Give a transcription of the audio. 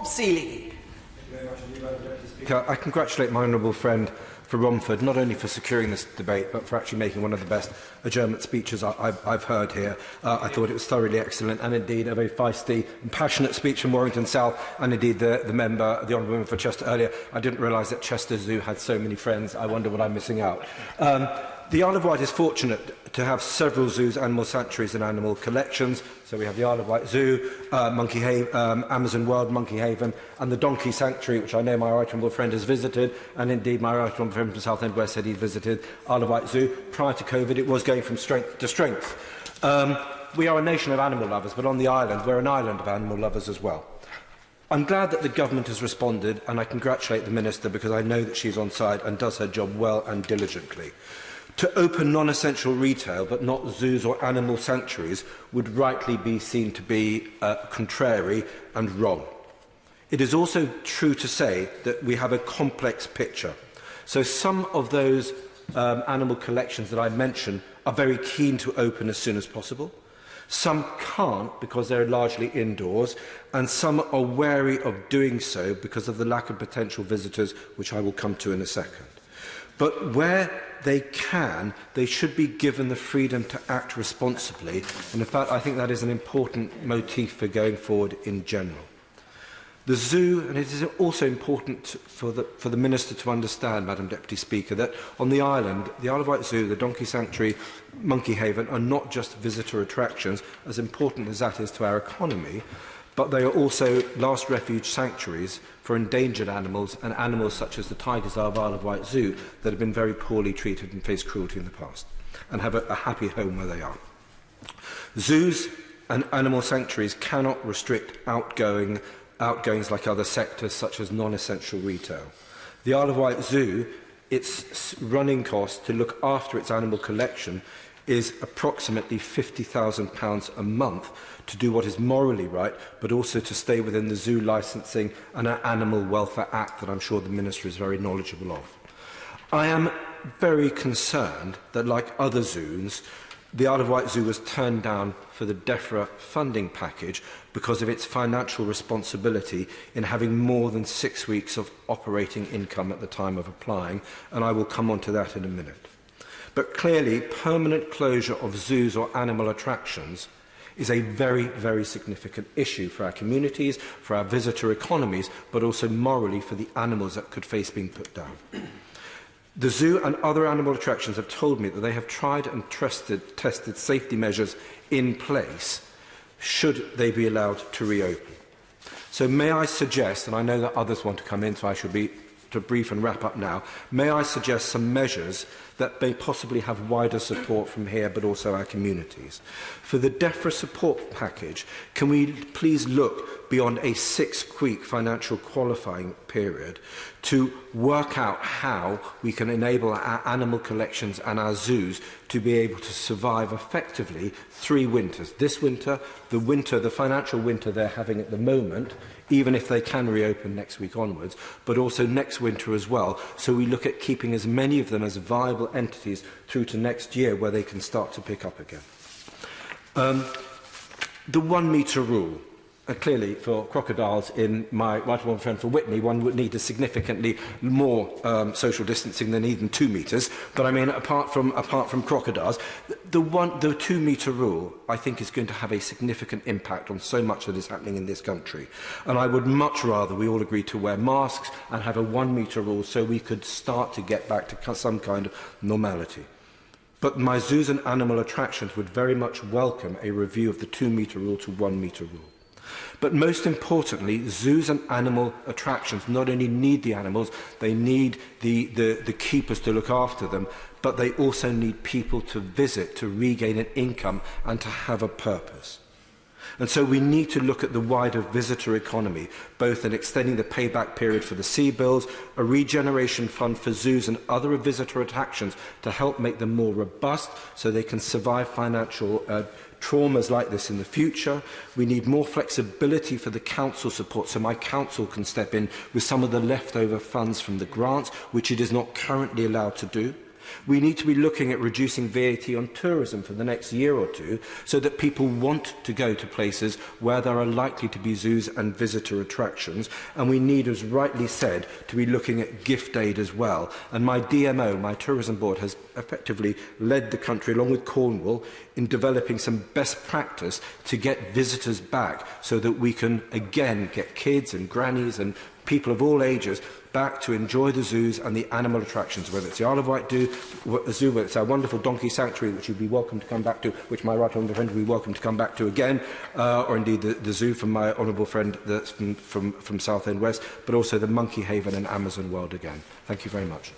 Rob Seeley. I congratulate my honourable friend for Romford, not only for securing this debate, but for actually making one of the best adjournment speeches I've heard here. I thought it was thoroughly excellent, and indeed a very feisty and passionate speech from Warrington South, and indeed the honourable member for Chester earlier. I didn't realise that Chester Zoo had so many friends. I wonder what I'm missing out. The Isle of Wight is fortunate to have several zoos, animal sanctuaries and animal collections. So we have the Isle of Wight Zoo, Amazon World, Monkey Haven, and the Donkey Sanctuary, which I know my right honourable friend has visited, and indeed my right honourable friend from Southend West said he visited Isle of Wight Zoo. Prior to COVID, it was going from strength to strength. We are a nation of animal lovers, but on the island, we're an island of animal lovers as well. I'm glad that the government has responded, and I congratulate the Minister because I know that she's on side and does her job well and diligently. To open non-essential retail, but not zoos or animal sanctuaries, would rightly be seen to be contrary and wrong. It is also true to say that we have a complex picture. So some of those animal collections that I mentioned are very keen to open as soon as possible. Some can't because they're largely indoors, and some are wary of doing so because of the lack of potential visitors, which I will come to in a second. But where they can, they should be given the freedom to act responsibly. And in fact, I think that is an important motif for going forward in general. The zoo, and it is also important for the Minister to understand, Madam Deputy Speaker, that on the island, the Isle of Wight Zoo, the Donkey Sanctuary, Monkey Haven are not just visitor attractions, as important as that is to our economy, but they are also last refuge sanctuaries for endangered animals and animals such as the tigers of Isle of Wight Zoo that have been very poorly treated and faced cruelty in the past and have a happy home where they are. Zoos and animal sanctuaries cannot restrict outgoings like other sectors such as non-essential retail. The Isle of Wight Zoo, its running cost to look after its animal collection is approximately £50,000 a month to do what is morally right, but also to stay within the Zoo Licensing and Animal Welfare Act that I'm sure the Minister is very knowledgeable of. I am very concerned that, like other zoos, the Isle of Wight Zoo was turned down for the DEFRA funding package because of its financial responsibility in having more than 6 weeks of operating income at the time of applying, and I will come on to that in a minute. But clearly, permanent closure of zoos or animal attractions is a very, very significant issue for our communities, for our visitor economies, but also morally for the animals that could face being put down. The zoo and other animal attractions have told me that they have tried and tested safety measures in place should they be allowed to reopen. So may I suggest, and I know that others want to come in, so I should be to brief and wrap up now, may I suggest some measures that may possibly have wider support from here, but also our communities. For the DEFRA support package, can we please look beyond a 6-week financial qualifying period to work out how we can enable our animal collections and our zoos to be able to survive effectively 3 winters. This winter, the financial winter they're having at the moment, even if they can reopen next week onwards, but also next winter as well. So we look at keeping as many of them as viable entities through to next year where they can start to pick up again. The 1 metre rule. Clearly, for crocodiles, in my right honourable friend for Whitney, one would need a significantly more social distancing than even 2 metres. But I mean, apart from crocodiles, the 2 metre rule, I think, is going to have a significant impact on so much that is happening in this country. And I would much rather we all agree to wear masks and have a 1 metre rule so we could start to get back to some kind of normality. But my zoos and animal attractions would very much welcome a review of the 2 metre rule to 1 metre rule. But most importantly, zoos and animal attractions not only need the animals, they need the keepers to look after them, but they also need people to visit, to regain an income and to have a purpose. And so we need to look at the wider visitor economy, both in extending the payback period for the sea bills, a regeneration fund for zoos and other visitor attractions to help make them more robust so they can survive financial traumas like this in the future. We need more flexibility for the council support so my council can step in with some of the leftover funds from the grants, which it is not currently allowed to do. We need to be looking at reducing VAT on tourism for the next year or two so that people want to go to places where there are likely to be zoos and visitor attractions. And we need, as rightly said, to be looking at gift aid as well. And my DMO, my tourism board, has effectively led the country, along with Cornwall, in developing some best practice to get visitors back so that we can again get kids and grannies and people of all ages back to enjoy the zoos and the animal attractions, whether it's the Isle of Wight Zoo, whether it's our wonderful donkey sanctuary, which you'd be welcome to come back to, which my right honourable friend would be welcome to come back to again, or indeed the zoo from my honourable friend that's from Southend West, but also the Monkey Haven and Amazon World again. Thank you very much.